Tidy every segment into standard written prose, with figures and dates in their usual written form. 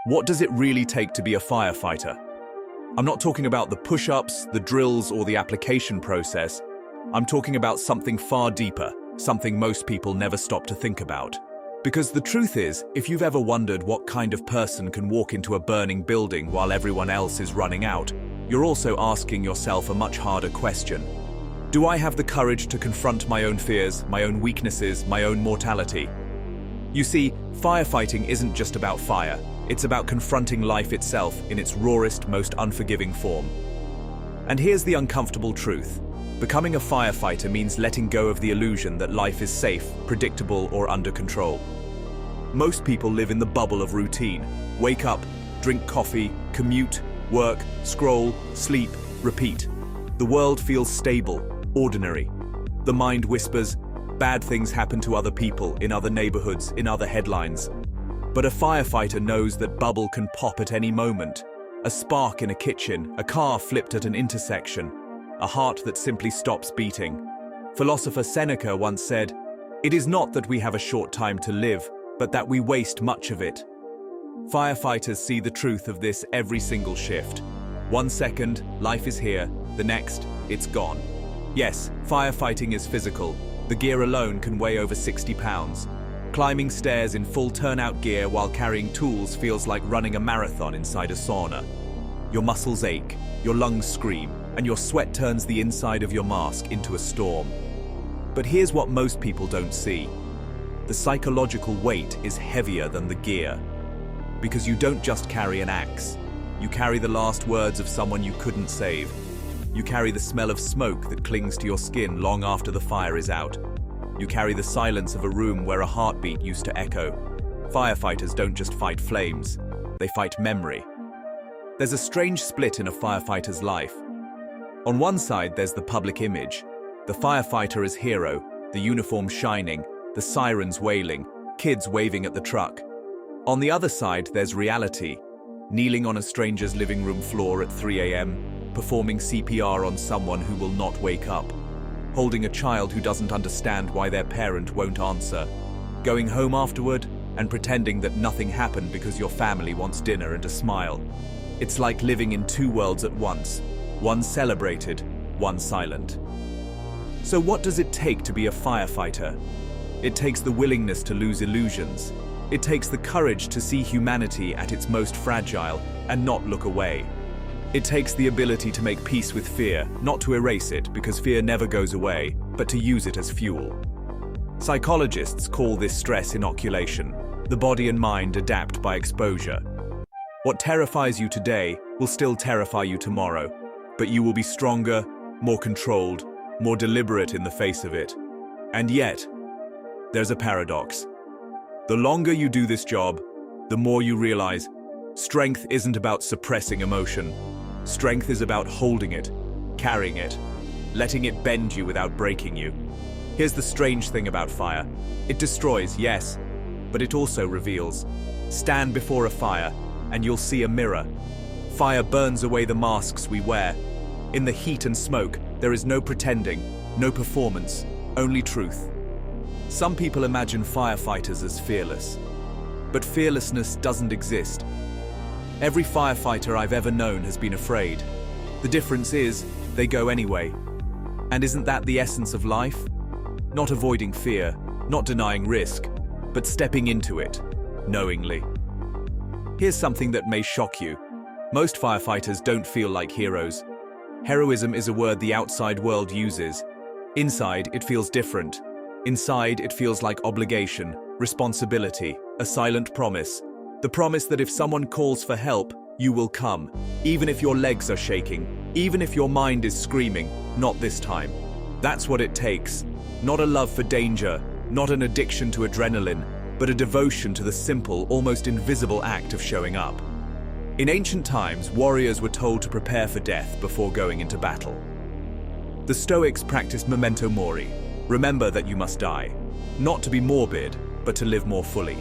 What does it really take to be a firefighter? I'm not talking about the push-ups, the drills, or the application process. I'm talking about something far deeper, something most people never stop to think about. Because the truth is, if you've ever wondered what kind of person can walk into a burning building while everyone else is running out, you're also asking yourself a much harder question. Do I have the courage to confront my own fears, my own weaknesses, my own mortality? You see, firefighting isn't just about fire. It's about confronting life itself in its rawest, most unforgiving form. And here's the uncomfortable truth. Becoming a firefighter means letting go of the illusion that life is safe, predictable, or under control. Most people live in the bubble of routine. Wake up, drink coffee, commute, work, scroll, sleep, repeat. The world feels stable, ordinary. The mind whispers, bad things happen to other people, in other neighborhoods, in other headlines. But a firefighter knows that bubble can pop at any moment. A spark in a kitchen, a car flipped at an intersection, a heart that simply stops beating. Philosopher Seneca once said, "It is not that we have a short time to live, but that we waste much of it." Firefighters see the truth of this every single shift. 1 second, life is here. The next, it's gone. Yes, firefighting is physical. The gear alone can weigh over 60 pounds. Climbing stairs in full turnout gear while carrying tools feels like running a marathon inside a sauna. Your muscles ache, your lungs scream, and your sweat turns the inside of your mask into a storm. But here's what most people don't see. The psychological weight is heavier than the gear. Because you don't just carry an axe. You carry the last words of someone you couldn't save. You carry the smell of smoke that clings to your skin long after the fire is out. You carry the silence of a room where a heartbeat used to echo. Firefighters don't just fight flames, they fight memory. There's a strange split in a firefighter's life. On one side, there's the public image. The firefighter as hero, the uniform shining, the sirens wailing, kids waving at the truck. On the other side, there's reality. Kneeling on a stranger's living room floor at 3 a.m., performing CPR on someone who will not wake up. Holding a child who doesn't understand why their parent won't answer, going home afterward and pretending that nothing happened because your family wants dinner and a smile. It's like living in two worlds at once, one celebrated, one silent. So what does it take to be a firefighter? It takes the willingness to lose illusions. It takes the courage to see humanity at its most fragile and not look away. It takes the ability to make peace with fear, not to erase it because fear never goes away, but to use it as fuel. Psychologists call this stress inoculation. The body and mind adapt by exposure. What terrifies you today will still terrify you tomorrow, but you will be stronger, more controlled, more deliberate in the face of it. And yet, there's a paradox. The longer you do this job, the more you realize strength isn't about suppressing emotion. Strength is about holding it, carrying it, letting it bend you without breaking you. Here's the strange thing about fire. It destroys, yes, but it also reveals. Stand before a fire, and you'll see a mirror. Fire burns away the masks we wear. In the heat and smoke, there is no pretending, no performance, only truth. Some people imagine firefighters as fearless, but fearlessness doesn't exist. Every firefighter I've ever known has been afraid. The difference is, they go anyway. And isn't that the essence of life? Not avoiding fear, not denying risk, but stepping into it, knowingly. Here's something that may shock you. Most firefighters don't feel like heroes. Heroism is a word the outside world uses. Inside, it feels different. Inside, it feels like obligation, responsibility, a silent promise. The promise that if someone calls for help, you will come, even if your legs are shaking, even if your mind is screaming, not this time. That's what it takes. Not a love for danger, not an addiction to adrenaline, but a devotion to the simple, almost invisible act of showing up. In ancient times, warriors were told to prepare for death before going into battle. The Stoics practiced memento mori. Remember that you must die, not to be morbid, but to live more fully.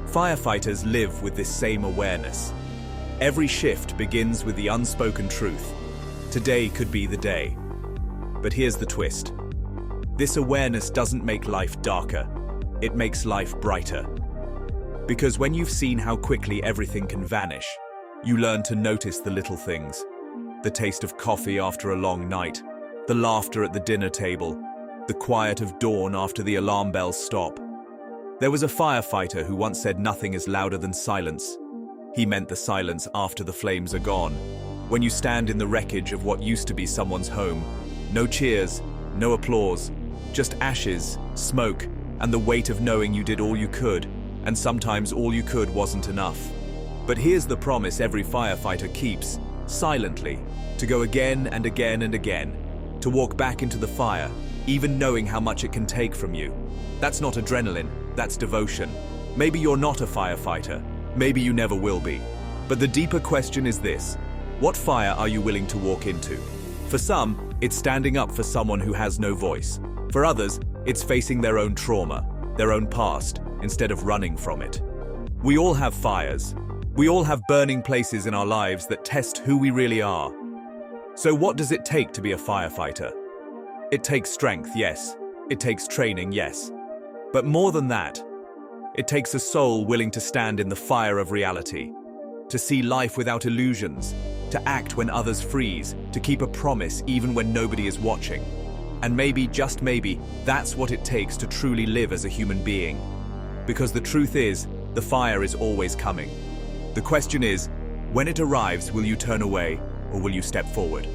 Firefighters live with this same awareness. Every shift begins with the unspoken truth. Today could be the day. But here's the twist. This awareness doesn't make life darker. It makes life brighter. Because when you've seen how quickly everything can vanish, you learn to notice the little things. The taste of coffee after a long night, the laughter at the dinner table, the quiet of dawn after the alarm bells stop. There was a firefighter who once said nothing is louder than silence. He meant the silence after the flames are gone. When you stand in the wreckage of what used to be someone's home, no cheers, no applause, just ashes, smoke, and the weight of knowing you did all you could, and sometimes all you could wasn't enough. But here's the promise every firefighter keeps, silently, to go again and again and again, to walk back into the fire, even knowing how much it can take from you. That's not adrenaline, that's devotion. Maybe you're not a firefighter, maybe you never will be. But the deeper question is this: what fire are you willing to walk into? For some, it's standing up for someone who has no voice. For others, it's facing their own trauma, their own past, instead of running from it. We all have fires. We all have burning places in our lives that test who we really are. So what does it take to be a firefighter? It takes strength, yes. It takes training, yes. But more than that, it takes a soul willing to stand in the fire of reality, to see life without illusions, to act when others freeze, to keep a promise even when nobody is watching. And maybe, just maybe, that's what it takes to truly live as a human being. Because the truth is, the fire is always coming. The question is, when it arrives, will you turn away or will you step forward?